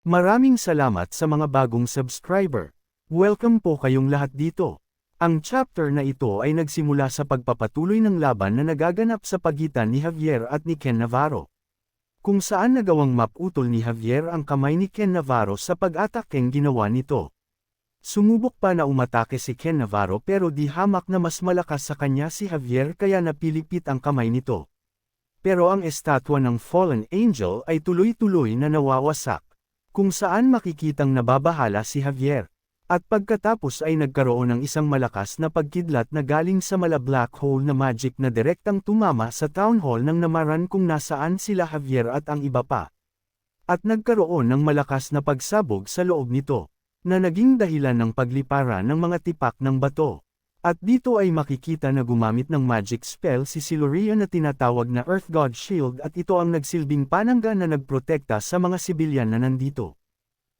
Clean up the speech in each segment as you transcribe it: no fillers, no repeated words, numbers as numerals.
Maraming salamat sa mga bagong subscriber. Welcome po kayong lahat dito. Ang chapter na ito ay nagsimula sa pagpapatuloy ng laban na nagaganap sa pagitan ni Javier at ni Ken Navarro. Kung saan nagawang maputol ni Javier ang kamay ni Ken Navarro sa pag-atakeng ginawa nito. Sumubok pa na umatake si Ken Navarro pero di hamak na mas malakas sa kanya si Javier kaya napilipit ang kamay nito. Pero ang estatwa ng Fallen Angel ay tuloy-tuloy na nawawasak. Kung saan makikitang nababahala si Javier. At pagkatapos ay nagkaroon ng isang malakas na pagkidlat na galing sa mala-black hole na magic na direktang tumama sa town hall ng namaran kung nasaan sila Javier at ang iba pa. At nagkaroon ng malakas na pagsabog sa loob nito, na naging dahilan ng pagliparan ng mga tipak ng bato. At dito ay makikita na gumamit ng magic spell si Siluria na tinatawag na Earth God Shield at ito ang nagsilbing panangga na nagprotekta sa mga sibilyan na nandito.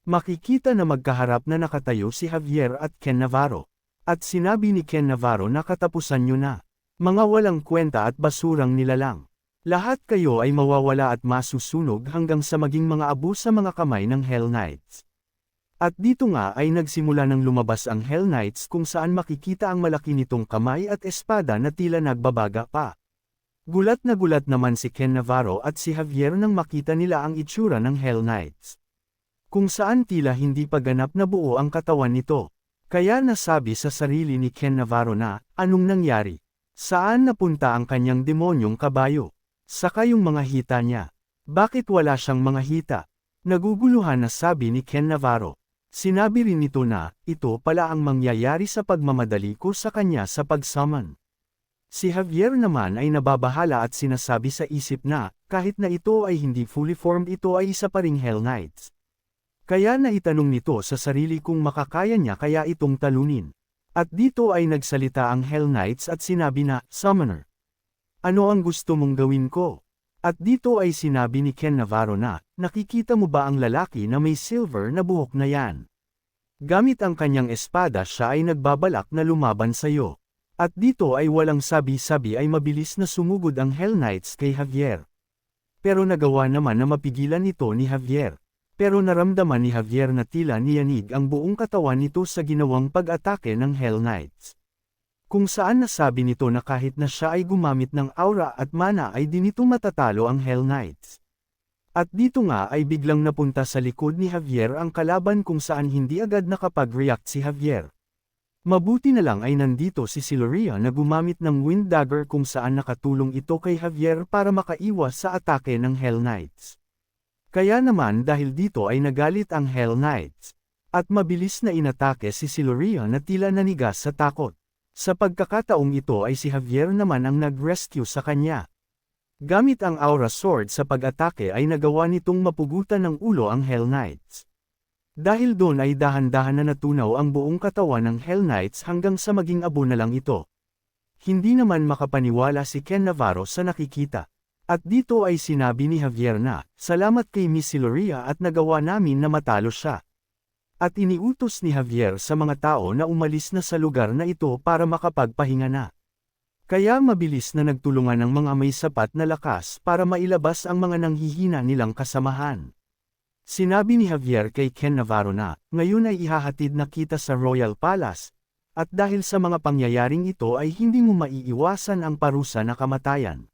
Makikita na magkaharap na nakatayo si Javier at Ken Navarro. At sinabi ni Ken Navarro na katapusan nyo na. Mga walang kwenta at basurang nilalang. Lahat kayo ay mawawala at masusunog hanggang sa maging mga abo sa mga kamay ng Hell Knights. At dito nga ay nagsimula ng lumabas ang Hell Knights kung saan makikita ang malaki nitong kamay at espada na tila nagbabaga pa. Gulat na gulat naman si Ken Navarro at si Javier nang makita nila ang itsura ng Hell Knights. Kung saan tila hindi pa ganap na buo ang katawan nito. Kaya nasabi sa sarili ni Ken Navarro na, anong nangyari? Saan napunta ang kanyang demonyong kabayo? Saka yung mga hita niya. Bakit wala siyang mga hita? Naguguluhan na sabi ni Ken Navarro. Sinabi rin nito na, ito pala ang mangyayari sa pagmamadali ko sa kanya sa pagsummon. Si Javier naman ay nababahala at sinasabi sa isip na, kahit na ito ay hindi fully formed ito ay isa pa ring Hell Knights. Kaya naitanong nito sa sarili kung makakaya niya kaya itong talunin. At dito ay nagsalita ang Hell Knights at sinabi na, Summoner. Ano ang gusto mong gawin ko? At dito ay sinabi ni Ken Navarro na, nakikita mo ba ang lalaki na may silver na buhok na yan? Gamit ang kanyang espada siya ay nagbabalak na lumaban sa iyo. At dito ay walang sabi-sabi ay mabilis na sumugod ang Hell Knights kay Javier. Pero nagawa naman na mapigilan ito ni Javier. Pero naramdaman ni Javier na tila niyanig ang buong katawan nito sa ginawang pag-atake ng Hell Knights. Kung saan nasabi nito na kahit na siya ay gumamit ng aura at mana ay di nito matatalo ang Hell Knights. At dito nga ay biglang napunta sa likod ni Javier ang kalaban kung saan hindi agad nakapag-react si Javier. Mabuti na lang ay nandito si Siluria na gumamit ng Wind Dagger kung saan nakatulong ito kay Javier para makaiwas sa atake ng Hell Knights. Kaya naman dahil dito ay nagalit ang Hell Knights. At mabilis na inatake si Siluria na tila nanigas sa takot. Sa pagkakataong ito ay si Javier naman ang nag-rescue sa kanya. Gamit ang Aura Sword sa pag-atake ay nagawa nitong mapugutan ng ulo ang Hell Knights. Dahil doon ay dahan-dahan na natunaw ang buong katawan ng Hell Knights hanggang sa maging abo na lang ito. Hindi naman makapaniwala si Ken Navarro sa nakikita. At dito ay sinabi ni Javier na, salamat kay Miss Siluria at nagawa namin na matalo siya. At iniutos ni Javier sa mga tao na umalis na sa lugar na ito para makapagpahinga na. Kaya mabilis na nagtulungan ang mga may sapat na lakas para mailabas ang mga nanghihina nilang kasamahan. Sinabi ni Javier kay Ken Navarro na, ngayon ay ihahatid na kita sa Royal Palace, at dahil sa mga pangyayaring ito ay hindi mo maiiwasan ang parusa na kamatayan.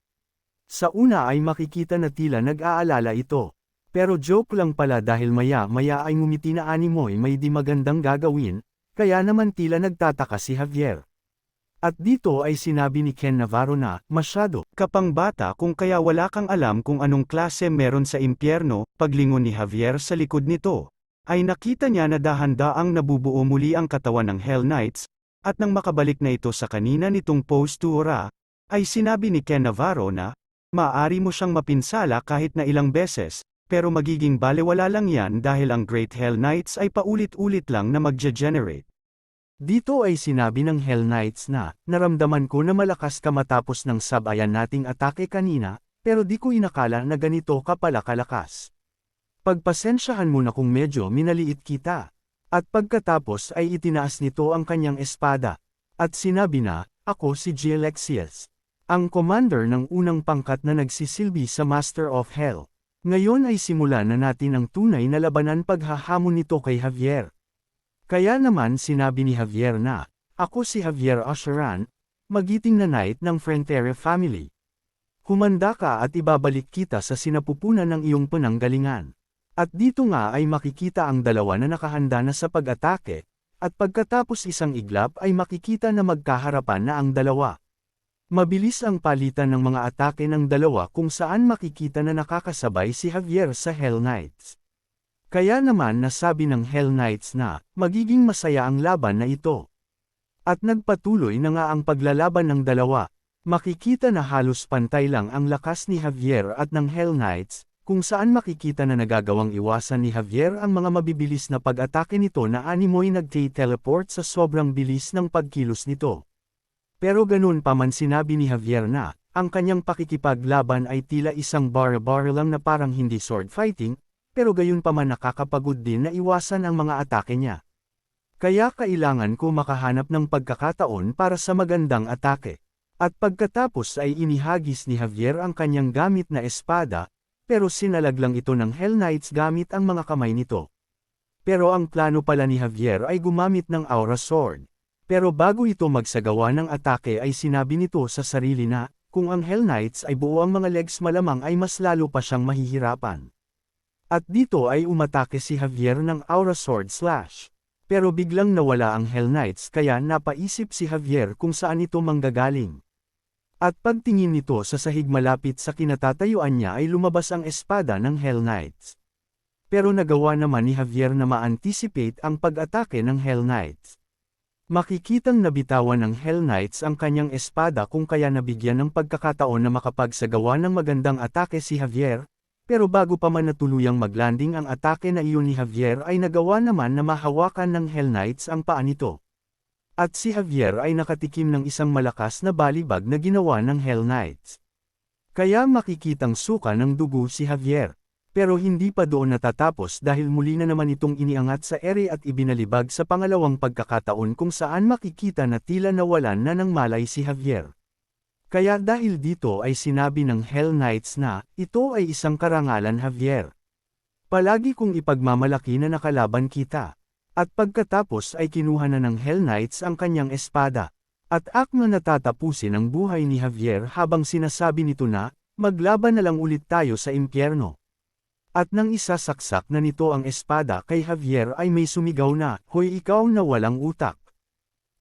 Sa una ay makikita na tila nag-aalala ito. Pero joke lang pala dahil maya-maya ay ngumiti na animoy may di magandang gagawin, kaya naman tila nagtataka si Javier. At dito ay sinabi ni Ken Navarro na, masyado ka pang bata kung kaya wala kang alam kung anong klase meron sa impyerno. Paglingon ni Javier sa likod nito, ay nakita niya na dahan-daang nabubuo muli ang katawan ng Hell Knights, at nang makabalik na ito sa kanina nitong postura, ay sinabi ni Ken Navarro na, maaari mo siyang mapinsala kahit na ilang beses. Pero magiging balewala lang yan dahil ang Great Hell Knights ay paulit-ulit lang na magge-generate. Dito ay sinabi ng Hell Knights na, naramdaman ko na malakas ka matapos ng sabayan nating atake kanina, pero di ko inakala na ganito ka pala kalakas. Pagpasensyahan mo na kung medyo minaliit kita. At pagkatapos ay itinaas nito ang kanyang espada. At sinabi na, ako si Gilexius, ang commander ng unang pangkat na nagsisilbi sa Master of Hell. Ngayon ay simulan na natin ang tunay na labanan paghahamon nito kay Javier. Kaya naman sinabi ni Javier na, "Ako si Javier Asheran, magiting na knight ng Frontera family. Humanda ka at ibabalik kita sa sinapupunan ng iyong pananggalingan." At dito nga ay makikita ang dalawa na nakahanda na sa pag-atake, at pagkatapos isang iglap ay makikita na magkaharapan na ang dalawa. Mabilis ang palitan ng mga atake ng dalawa kung saan makikita na nakakasabay si Javier sa Hell Knights. Kaya naman nasabi ng Hell Knights na, magiging masaya ang laban na ito. At nagpatuloy na nga ang paglalaban ng dalawa. Makikita na halos pantay lang ang lakas ni Javier at ng Hell Knights, kung saan makikita na nagagawang iwasan ni Javier ang mga mabibilis na pag-atake nito na animoy nagte-teleport sa sobrang bilis ng pagkilos nito. Pero ganun pa man sinabi ni Javier na, ang kanyang pakikipaglaban ay tila isang bar-bar lang na parang hindi sword fighting, pero gayon pa man nakakapagod din na iwasan ang mga atake niya. Kaya kailangan ko makahanap ng pagkakataon para sa magandang atake. At pagkatapos ay inihagis ni Javier ang kanyang gamit na espada, pero sinalag lang ito ng Hell Knights gamit ang mga kamay nito. Pero ang plano pala ni Javier ay gumamit ng Aura Sword. Pero bago ito magsagawa ng atake ay sinabi nito sa sarili na, kung ang Hell Knights ay buo ang mga legs malamang ay mas lalo pa siyang mahihirapan. At dito ay umatake si Javier ng Aura Sword Slash. Pero biglang nawala ang Hell Knights kaya napaisip si Javier kung saan ito manggagaling. At pagtingin nito sa sahig malapit sa kinatatayuan niya ay lumabas ang espada ng Hell Knights. Pero nagawa naman ni Javier na ma-anticipate ang pag-atake ng Hell Knights. Makikitang nabitawan ng Hell Knights ang kanyang espada kung kaya nabigyan ng pagkakataon na makapagsagawa ng magandang atake si Javier, pero bago pa man natuluyang maglanding ang atake na iyon ni Javier ay nagawa naman na mahawakan ng Hell Knights ang paa nito. At si Javier ay nakatikim ng isang malakas na balibag na ginawa ng Hell Knights. Kaya makikitang suka ng dugo si Javier. Pero hindi pa doon natatapos dahil muli na naman itong iniangat sa ere at ibinalibag sa pangalawang pagkakataon kung saan makikita na tila nawalan na ng malay si Javier. Kaya dahil dito ay sinabi ng Hell Knights na, ito ay isang karangalan Javier. Palagi kong ipagmamalaki na nakalaban kita. At pagkatapos ay kinuha na ng Hell Knights ang kanyang espada. At akma natatapusin ang buhay ni Javier habang sinasabi nito na, maglaban na lang ulit tayo sa impyerno. At nang isasaksak na nito ang espada kay Javier ay may sumigaw na, hoy ikaw na walang utak.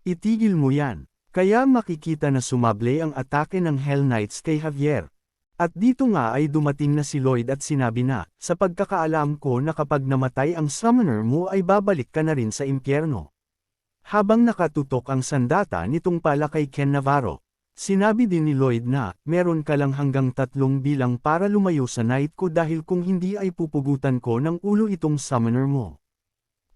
Itigil mo yan. Kaya makikita na sumable ang atake ng Hell Knights kay Javier. At dito nga ay dumating na si Lloyd at sinabi na, sa pagkakaalam ko na kapag namatay ang summoner mo ay babalik ka na rin sa impyerno. Habang nakatutok ang sandata nitong pala kay Ken Navarro. Sinabi din ni Lloyd na, meron ka lang hanggang 3 bilang para lumayo sa knight ko dahil kung hindi ay pupugutan ko ng ulo itong summoner mo.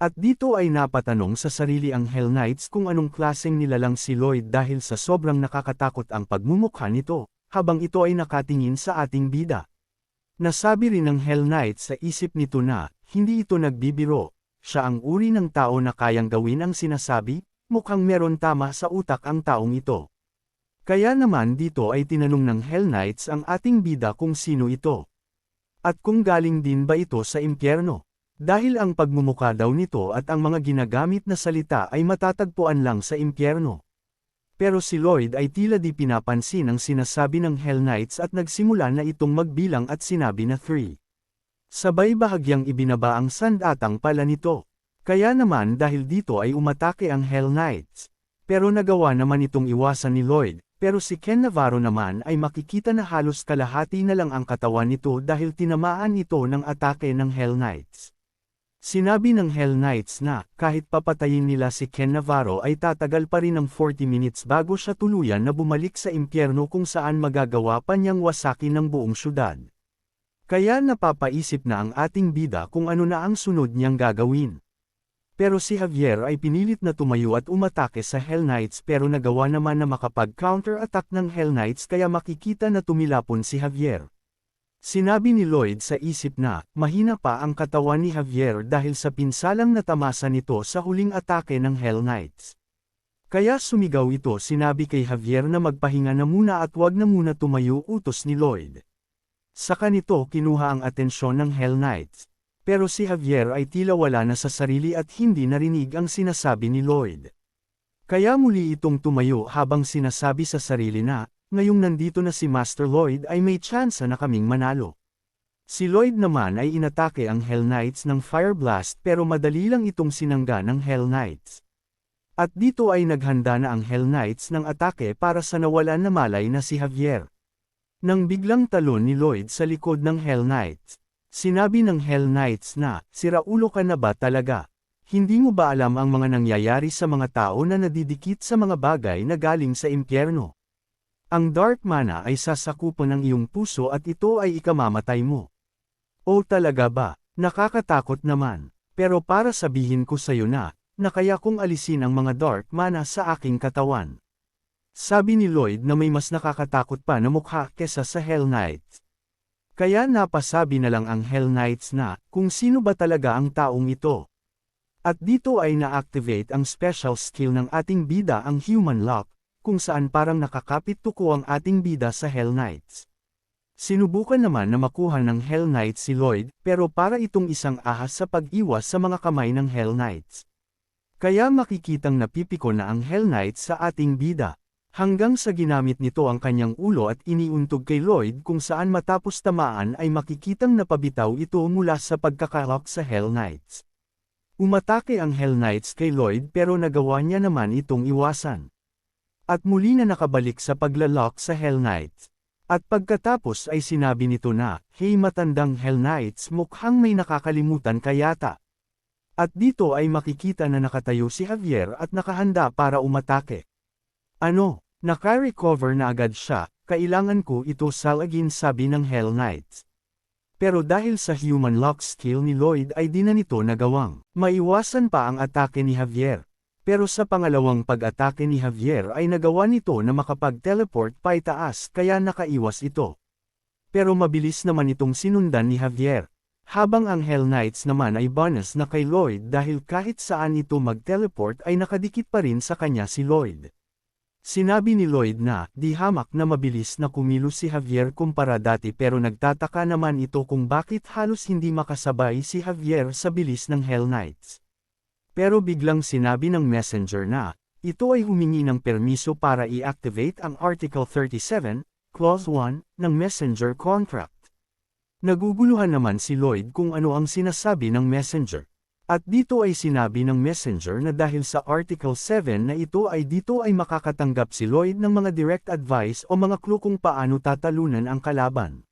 At dito ay napatanong sa sarili ang Hell Knights kung anong klaseng nilalang si Lloyd dahil sa sobrang nakakatakot ang pagmumukha nito, habang ito ay nakatingin sa ating bida. Nasabi rin ng Hell Knights sa isip nito na, hindi ito nagbibiro, siya ang uri ng tao na kayang gawin ang sinasabi, mukhang meron tama sa utak ang taong ito. Kaya naman dito ay tinanong ng Hell Knights ang ating bida kung sino ito. At kung galing din ba ito sa impyerno. Dahil ang pagmumukha daw nito at ang mga ginagamit na salita ay matatagpuan lang sa impyerno. Pero si Lloyd ay tila di pinapansin ang sinasabi ng Hell Knights at nagsimula na itong magbilang at sinabi na 3. Sabay bahagyang ibinaba ang sandatang pala nito. Kaya naman dahil dito ay umatake ang Hell Knights. Pero nagawa naman itong iwasan ni Lloyd. Pero si Ken Navarro naman ay makikita na halos kalahati na lang ang katawan nito dahil tinamaan ito ng atake ng Hell Knights. Sinabi ng Hell Knights na, kahit papatayin nila si Ken Navarro ay tatagal pa rin ng 40 minutes bago siya tuluyan na bumalik sa impyerno kung saan magagawa pa niyang wasakin ng buong syudad. Kaya napapaisip na ang ating bida kung ano na ang sunod niyang gagawin. Pero si Javier ay pinilit na tumayo at umatake sa Hell Knights pero nagawa naman na makapag-counter-attack ng Hell Knights kaya makikita na tumilapon si Javier. Sinabi ni Lloyd sa isip na, mahina pa ang katawan ni Javier dahil sa pinsalang natamasa nito sa huling atake ng Hell Knights. Kaya sumigaw ito sinabi kay Javier na magpahinga na muna at wag na muna tumayo utos ni Lloyd. Sa kanito kinuha ang atensyon ng Hell Knights. Pero si Javier ay tila wala na sa sarili at hindi narinig ang sinasabi ni Lloyd. Kaya muli itong tumayo habang sinasabi sa sarili na, ngayong nandito na si Master Lloyd ay may tsansa na kaming manalo. Si Lloyd naman ay inatake ang Hell Knights ng Fire Blast pero madali lang itong sinangga ng Hell Knights. At dito ay naghanda na ang Hell Knights ng atake para sa nawalan na malay na si Javier. Nang biglang talon ni Lloyd sa likod ng Hell Knights, sinabi ng Hell Knights na, "Siraulo ka na ba talaga? Hindi mo ba alam ang mga nangyayari sa mga tao na nadidikit sa mga bagay na galing sa impyerno? Ang Dark Mana ay sasakupan ng iyong puso at ito ay ikamamatay mo." O talaga ba? Nakakatakot naman. Pero para sabihin ko sa iyo na kaya kong alisin ang mga Dark Mana sa aking katawan. Sabi ni Lloyd na may mas nakakatakot pa na mukha kesa sa Hell Knights. Kaya napasabi na lang ang Hell Knights na kung sino ba talaga ang taong ito. At dito ay na-activate ang special skill ng ating bida, ang Human Lock, kung saan parang nakakapit tuko ang ating bida sa Hell Knights. Sinubukan naman na makuha ng Hell Knights si Lloyd, pero para itong isang ahas sa pag-iwas sa mga kamay ng Hell Knights. Kaya makikitang napipiko na ang Hell Knights sa ating bida. Hanggang sa ginamit nito ang kanyang ulo at iniuntog kay Lloyd kung saan matapos tamaan ay makikitang napabitaw ito mula sa pagkakalock sa Hell Knights. Umatake ang Hell Knights kay Lloyd pero nagawa niya naman itong iwasan. At muli na nakabalik sa paglalock sa Hell Knights. At pagkatapos ay sinabi nito na, "Hey matandang Hell Knights, mukhang may nakakalimutan ka yata." At dito ay makikita na nakatayo si Javier at nakahanda para umatake. "Ano? Naka-recover na agad siya, kailangan ko ito salagin," sabi ng Hell Knights. Pero dahil sa Human Lock skill ni Lloyd ay di na nito nagawang maiwasan pa ang atake ni Javier. Pero sa pangalawang pag-atake ni Javier ay nagawa nito na makapag-teleport pa itaas kaya nakaiwas ito. Pero mabilis naman itong sinundan ni Javier. Habang ang Hell Knights naman ay bonus na kay Lloyd dahil kahit saan ito mag-teleport ay nakadikit pa rin sa kanya si Lloyd. Sinabi ni Lloyd na, "Di hamak na mabilis na kumilos si Javier kumpara dati," pero nagtataka naman ito kung bakit halos hindi makasabay si Javier sa bilis ng Hell Knights. Pero biglang sinabi ng messenger na, ito ay humingi ng permiso para i-activate ang Article 37, Clause 1, ng Messenger Contract. Naguguluhan naman si Lloyd kung ano ang sinasabi ng messenger. At dito ay sinabi ng messenger na dahil sa Article 7 na ito ay dito ay makakatanggap si Lloyd ng mga direct advice o mga clue kung paano tatalunan ang kalaban.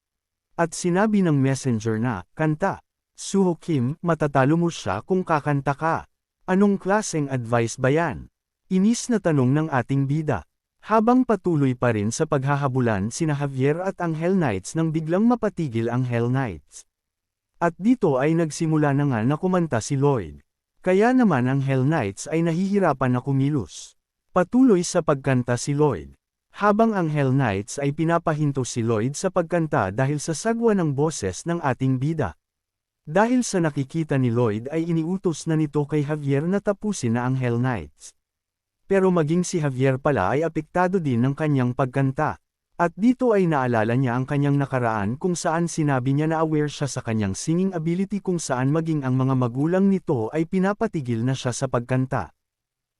At sinabi ng messenger na, "Kanta. Suho Kim, matatalo mo siya kung kakanta ka." Anong klaseng advice ba yan? Inis na tanong ng ating bida. Habang patuloy pa rin sa paghahabulan sina Javier at ang Hell Knights nang biglang mapatigil ang Hell Knights. At dito ay nagsimula na nga na kumanta si Lloyd. Kaya naman ang Hell Knights ay nahihirapan na kumilos. Patuloy sa pagkanta si Lloyd. Habang ang Hell Knights ay pinapahinto si Lloyd sa pagkanta dahil sa sagwa ng boses ng ating bida. Dahil sa nakikita ni Lloyd ay iniutos na nito kay Javier na tapusin na ang Hell Knights. Pero maging si Javier pala ay apektado din ng kanyang pagkanta. At dito ay naalala niya ang kanyang nakaraan kung saan sinabi niya na aware siya sa kanyang singing ability kung saan maging ang mga magulang nito ay pinapatigil na siya sa pagkanta.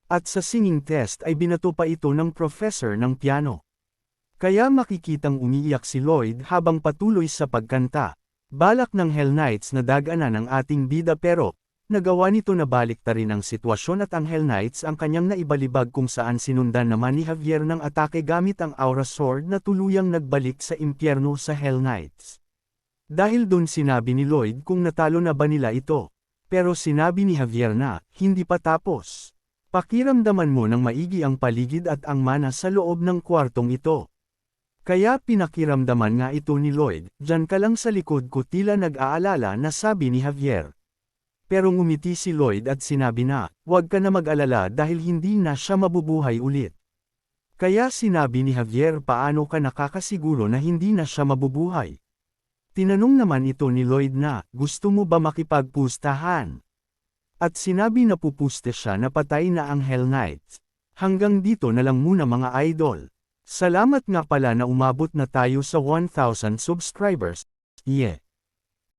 At sa singing test ay binato pa ito ng professor ng piano. Kaya makikitang umiiyak si Lloyd habang patuloy sa pagkanta. Balak ng Hell Knights na daganan ang ating bida pero, nagawa nito na baliktarin ang sitwasyon at ang Hell Knights ang kanyang naibalibag kung saan sinundan naman ni Javier ng atake gamit ang Aura Sword na tuluyang nagbalik sa impyerno sa Hell Knights. Dahil dun sinabi ni Lloyd kung natalo na ba nila ito. Pero sinabi ni Javier na, hindi pa tapos. Pakiramdaman mo ng maigi ang paligid at ang mana sa loob ng kwartong ito. Kaya pinakiramdaman nga ito ni Lloyd, "Diyan ka lang sa likod ko," tila nag-aalala na sabi ni Javier. Pero ngumiti si Lloyd at sinabi na, "Huwag ka na mag-alala dahil hindi na siya mabubuhay ulit." Kaya sinabi ni Javier, "Paano ka nakakasiguro na hindi na siya mabubuhay?" Tinanong naman ito ni Lloyd na, "Gusto mo ba makipagpustahan?" At sinabi na pupuste siya na patay na ang Hell Knights. Hanggang dito na lang muna mga idol. Salamat nga pala na umabot na tayo sa 1,000 subscribers. Ye.